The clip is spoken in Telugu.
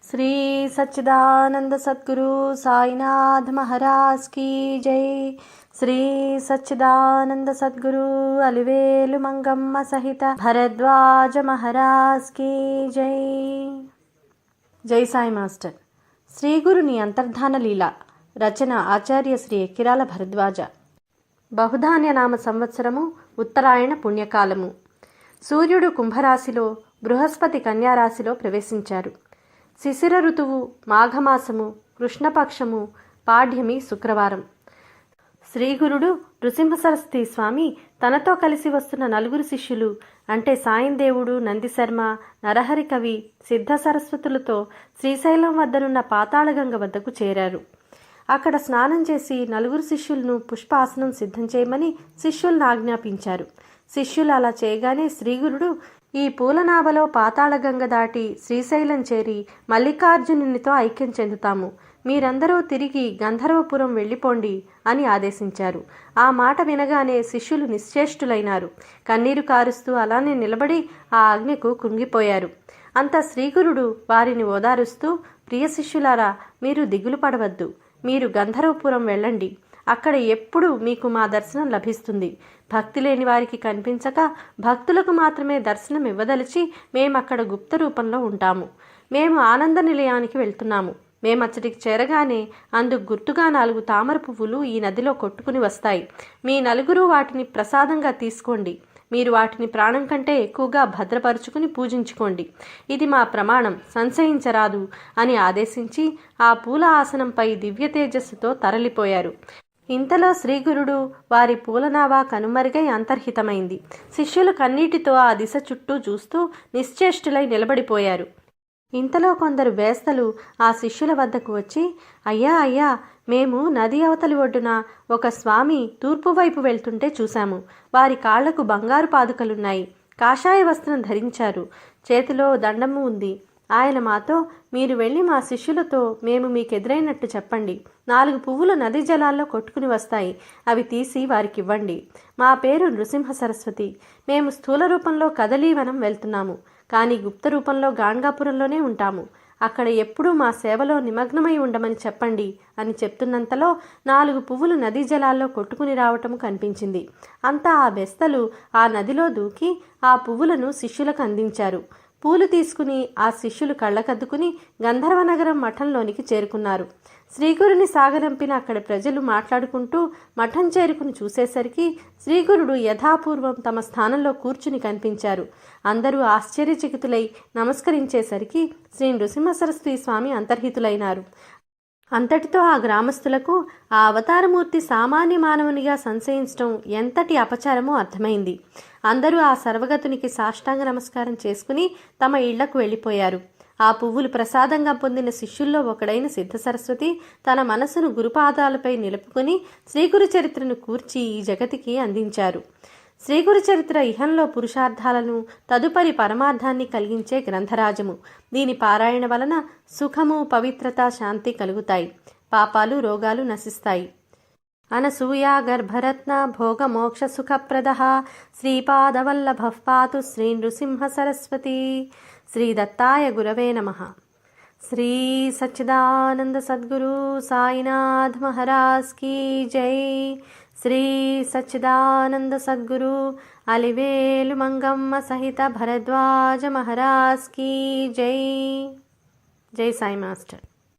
శ్రీ సచ్చిదానంద సద్గురు సాయినాథ్ మహారాజ్ की जय। శ్రీ సచ్చిదానంద సద్గురు అలివేలు మంగమ్మ సహిత భరద్వాజ మహారాజ్ की जय। జై సాయి మాస్టర్। శ్రీ గురుని అంతర్ధాన లీల రచన ఆచార్య శ్రీ ఎక్కిరాల భరద్వాజ। బహుధాన్య నామ సంవత్సరము ఉత్తరాయణ పుణ్యకాలము। సూర్యుడు కుంభరాశిలో, బృహస్పతి కన్యారాశిలో ప్రవేశించారు। శిశిర ఋతువు మాఘమాసము, కృష్ణపక్షము, పాడ్యమి శుక్రవారం। శ్రీగురుడు నృసింహ సరస్వతి స్వామి తనతో కలిసి వస్తున్న నలుగురు శిష్యులు అంటే సాయందేవుడు, నందిశర్మ, నరహరి కవి, సిద్ధ సరస్వతులతో శ్రీశైలం వద్దనున్న పాతాళగంగ వద్దకు చేరారు। అక్కడ స్నానం చేసి నలుగురు శిష్యులను పుష్పాసనం సిద్ధం చేయమని శిష్యులను ఆజ్ఞాపించారు। శిష్యులు అలా చేయగానే శ్రీగురుడు ఈ పూలనాభలో పాతాళగంగ దాటి శ్రీశైలం చేరి మల్లికార్జునునితో ఐక్యం చెందుతాము, మీరందరూ తిరిగి గంధర్వపురం వెళ్ళిపోండి అని ఆదేశించారు। ఆ మాట వినగానే శిష్యులు నిశ్చేష్టులైనారు। కన్నీరు కారుస్తూ అలానే నిలబడి ఆ ఆజ్ఞకు కృంగిపోయారు। అంత శ్రీగురుడు వారిని ఓదారుస్తూ, ప్రియ శిష్యులారా, మీరు దిగులు పడవద్దు, మీరు గంధర్వపురం వెళ్ళండి, అక్కడ ఎప్పుడు మీకు మా దర్శనం లభిస్తుంది। భక్తి లేని వారికి కనిపించక భక్తులకు మాత్రమే దర్శనం ఇవ్వదలిచి మేమక్కడ గుప్త రూపంలో ఉంటాము। మేము ఆనంద నిలయానికి వెళ్తున్నాము। మేమచ్చటికి చేరగానే అందుకు గుర్తుగా 4 తామర పువ్వులు ఈ నదిలో కొట్టుకుని వస్తాయి। మీ నలుగురు వాటిని ప్రసాదంగా తీసుకోండి, మీరు వాటిని ప్రాణం కంటే ఎక్కువగా భద్రపరుచుకుని పూజించుకోండి, ఇది మా ప్రమాణం, సంశయించరాదు అని ఆదేశించి ఆ పూల ఆసనంపై దివ్య తేజస్సుతో తరలిపోయారు। ఇంతలో శ్రీగురుడు వారి పూలనావా కనుమరుగై అంతర్హితమైంది। శిష్యులు కన్నీటితో ఆ దిశ చుట్టూ చూస్తూ నిశ్చేష్టులై నిలబడిపోయారు। ఇంతలో కొందరు వేస్తలు ఆ శిష్యుల వద్దకు వచ్చి, అయ్యా అయ్యా, మేము నది అవతలి ఒడ్డున ఒక స్వామి తూర్పు వైపు వెళ్తుంటే చూశాము, వారి కాళ్లకు బంగారు పాదుకలున్నాయి, కాషాయ వస్త్రం ధరించారు, చేతిలో దండము ఉంది, ఆయన మాతో మీరు వెళ్ళి మా శిష్యులతో మేము మీకెదురైనట్టు చెప్పండి, 4 పువ్వులు నదీ జలాల్లో కొట్టుకుని వస్తాయి, అవి తీసి వారికి ఇవ్వండి, మా పేరు నృసింహ సరస్వతి, మేము స్థూల రూపంలో కదలీవనం వెళ్తున్నాము, కానీ గుప్త రూపంలో గాణగాపురంలోనే ఉంటాము, అక్కడ ఎప్పుడూ మా సేవలో నిమగ్నమై ఉండమని చెప్పండి అని చెప్తున్నంతలో 4 పువ్వులు నదీ జలాల్లో కొట్టుకుని రావటం కనిపించింది। అంతా ఆ బెస్తలు ఆ నదిలో దూకి ఆ పువ్వులను శిష్యులకు అందించారు। పూలు తీసుకుని ఆ శిష్యులు కళ్ళకద్దుకుని గంధర్వనగరం మఠంలోనికి చేరుకున్నారు। శ్రీగురుని సాగనంపిన అక్కడి ప్రజలు మాట్లాడుకుంటూ మఠం చేరుకుని చూసేసరికి శ్రీగురుడు యథాపూర్వం తమ స్థానంలో కూర్చుని కనిపించారు। అందరూ ఆశ్చర్యచకితులై నమస్కరించేసరికి శ్రీ నృసింహ సరస్వతి స్వామి అంతర్హితులైనారు। అంతటితో ఆ గ్రామస్తులకు ఆ అవతారమూర్తి సామాన్య మానవునిగా సంశయించడం ఎంతటి అపచారమో అర్థమైంది। అందరూ ఆ సర్వగతునికి సాష్టాంగ నమస్కారం చేసుకుని తమ ఇళ్లకు వెళ్ళిపోయారు। ఆ పువ్వులు ప్రసాదంగా పొందిన శిష్యుల్లో ఒకడైన సిద్ధ సరస్వతి తన మనసును గురుపాదాలపై నిలుపుకుని శ్రీగురు చరిత్రను కూర్చి ఈ జగతికి అందించారు। శ్రీగురు చరిత్ర ఇహంలో పురుషార్థాలను, తదుపరి పరమార్థాన్ని కలిగించే గ్రంథరాజము। దీని పారాయణ వలన సుఖము, పవిత్రత, శాంతి కలుగుతాయి, పాపాలు, రోగాలు నశిస్తాయి। అనసూయా గర్భరత్న భోగ మోక్ష సుఖప్రద శ్రీపాదవల్లభ పాతు శ్రీ నృసింహ సరస్వతి। శ్రీ దత్తాయ గురవే నమః। శ్రీ సచ్చిదానంద సద్గురు సాయినాథ్ మహారాజ్ की जय। శ్రీ సచ్చిదానంద సద్గురు అలివేలు మంగమ్మ సహిత భరద్వాజ మహారాజ్ की जय। జై సాయి మాస్టర్।